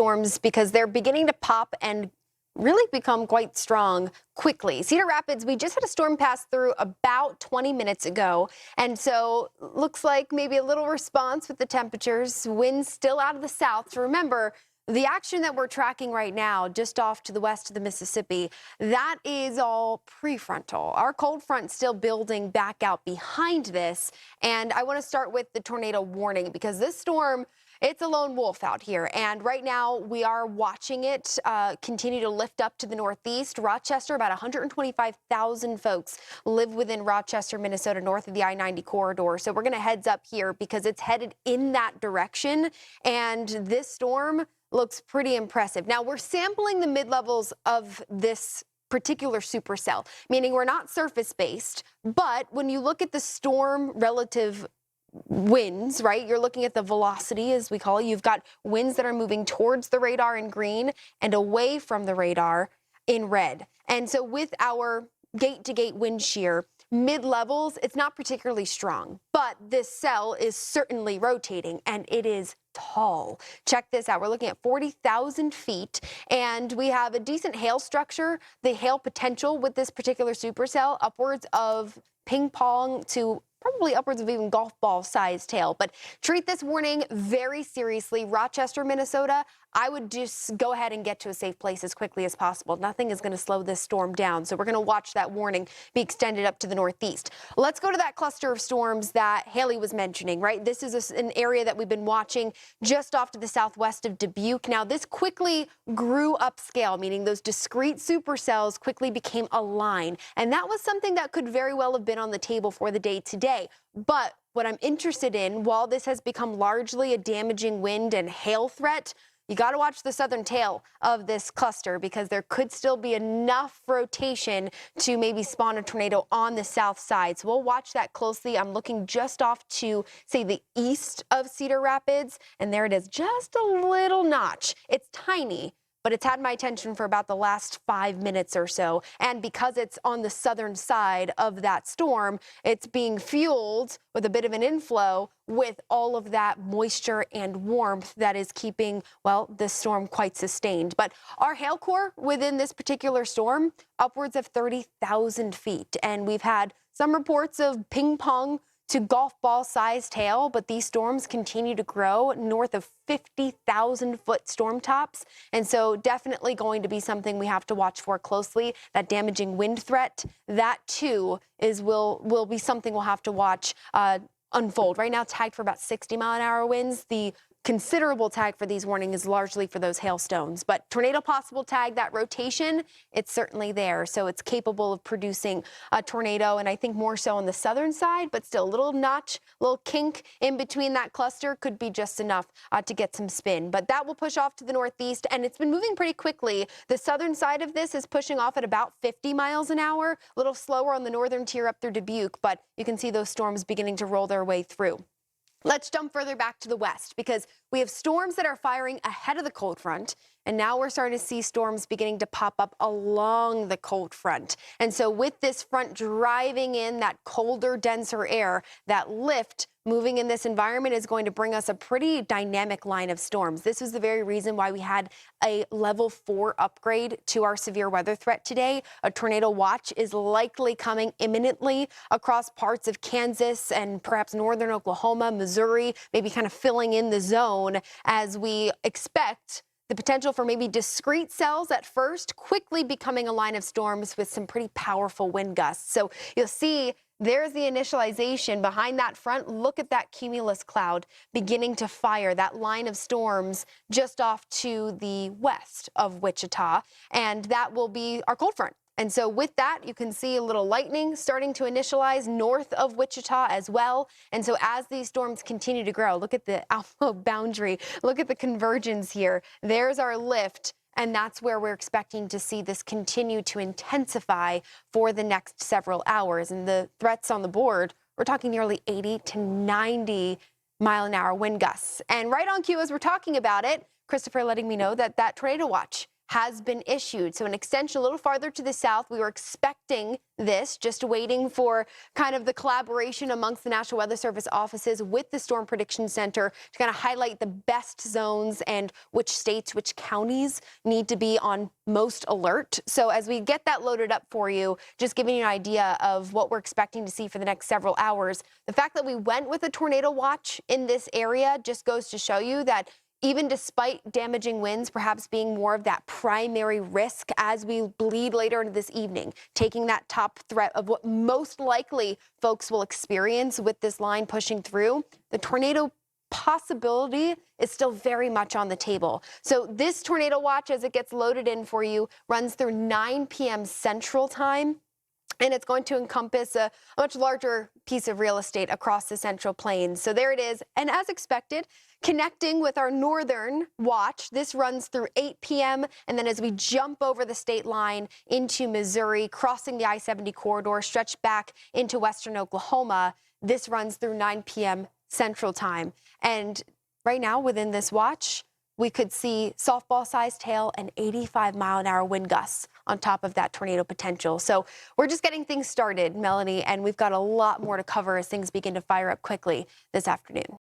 storms because they're beginning to pop and really become quite strong quickly. Cedar Rapids, we just had a storm pass through about 20 minutes ago. And so looks like maybe a little response with the temperatures. Winds still out of the south. So remember, the action that we're tracking right now, just off to the west of the Mississippi, that is all prefrontal. Our cold front still building back out behind this. And I want to start with the tornado warning because this storm, it's a lone wolf out here, and right now we are watching it continue to lift up to the northeast. Rochester, about 125,000 folks live within Rochester, Minnesota, north of the I-90 corridor. So we're going to heads up here because it's headed in that direction, and this storm looks pretty impressive. Now, we're sampling the mid-levels of this particular supercell, meaning we're not surface-based, but when you look at the storm relative winds, right? You're looking at the velocity, as we call it. You've got winds that are moving towards the radar in green and away from the radar in red. And so with our gate-to-gate wind shear, mid-levels, it's not particularly strong, but this cell is certainly rotating, and it is tall. Check this out. We're looking at 40,000 feet, and we have a decent hail structure. The hail potential with this particular supercell, upwards of ping pong to probably upwards of even golf ball sized hail. But treat this warning very seriously. Rochester, Minnesota, I would just go ahead and get to a safe place as quickly as possible. Nothing is going to slow this storm down. So we're going to watch that warning be extended up to the northeast. Let's go to that cluster of storms that Haley was mentioning, right? This is an area that we've been watching just off to the southwest of Dubuque. Now, this quickly grew upscale, meaning those discrete supercells quickly became a line. And that was something that could very well have been on the table for the day today. But what I'm interested in, while this has become largely a damaging wind and hail threat, you got to watch the southern tail of this cluster because there could still be enough rotation to maybe spawn a tornado on the south side. So we'll watch that closely. I'm looking just off to, say, the east of Cedar Rapids, and there it is, just a little notch. It's tiny, but it's had my attention for about the last 5 minutes or so. And because it's on the southern side of that storm, it's being fueled with a bit of an inflow with all of that moisture and warmth that is keeping, well, this storm quite sustained. But our hail core within this particular storm, upwards of 30,000 feet. And we've had some reports of ping pong to golf ball sized hail, but these storms continue to grow north of 50,000 foot storm tops. And so definitely going to be something we have to watch for closely. That damaging wind threat, that too will be something we'll have to watch unfold. Right now tagged for about 60-mile-an-hour winds. The considerable tag for these warnings is largely for those hailstones, but tornado possible tag, that rotation, it's certainly there. So it's capable of producing a tornado, and I think more so on the southern side, but still a little notch, little kink in between that cluster could be just enough to get some spin. But that will push off to the northeast, and it's been moving pretty quickly. The southern side of this is pushing off at about 50 miles an hour, a little slower on the northern tier up through Dubuque, but you can see those storms beginning to roll their way through. Let's jump further back to the west because we have storms that are firing ahead of the cold front, and now we're starting to see storms beginning to pop up along the cold front. And so with this front driving in that colder, denser air, that lift moving in this environment is going to bring us a pretty dynamic line of storms. This is the very reason why we had a level 4 upgrade to our severe weather threat today. A tornado watch is likely coming imminently across parts of Kansas and perhaps northern Oklahoma, Missouri, maybe kind of filling in the zone as we expect the potential for maybe discrete cells at first, quickly becoming a line of storms with some pretty powerful wind gusts. So you'll see there's the initialization behind that front. Look at that cumulus cloud beginning to fire, that line of storms just off to the west of Wichita, and that will be our cold front. And so with that, you can see a little lightning starting to initialize north of Wichita as well. And so as these storms continue to grow, look at the alpha boundary, look at the convergence here. There's our lift. And that's where we're expecting to see this continue to intensify for the next several hours. And the threats on the board, we're talking nearly 80 to 90 mile an hour wind gusts. And right on cue as we're talking about it, Christopher letting me know that that tornado watch has been issued. So an extension a little farther to the south. We were expecting this, just waiting for kind of the collaboration amongst the National Weather Service offices with the Storm Prediction Center to kind of highlight the best zones and which states, which counties need to be on most alert. So as we get that loaded up for you, just giving you an idea of what we're expecting to see for the next several hours. The fact that we went with a tornado watch in this area just goes to show you that even despite damaging winds perhaps being more of that primary risk as we bleed later into this evening, taking that top threat of what most likely folks will experience with this line pushing through, the tornado possibility is still very much on the table. So this tornado watch, as it gets loaded in for you, runs through 9 p.m. Central Time. And it's going to encompass a much larger piece of real estate across the Central Plains. So there it is. And as expected, connecting with our northern watch, this runs through 8 p.m. And then as we jump over the state line into Missouri, crossing the I-70 corridor, stretched back into western Oklahoma, this runs through 9 p.m. Central Time. And right now within this watch, we could see softball-sized hail and 85-mile-an-hour wind gusts on top of that tornado potential. So we're just getting things started, Melanie, and we've got a lot more to cover as things begin to fire up quickly this afternoon.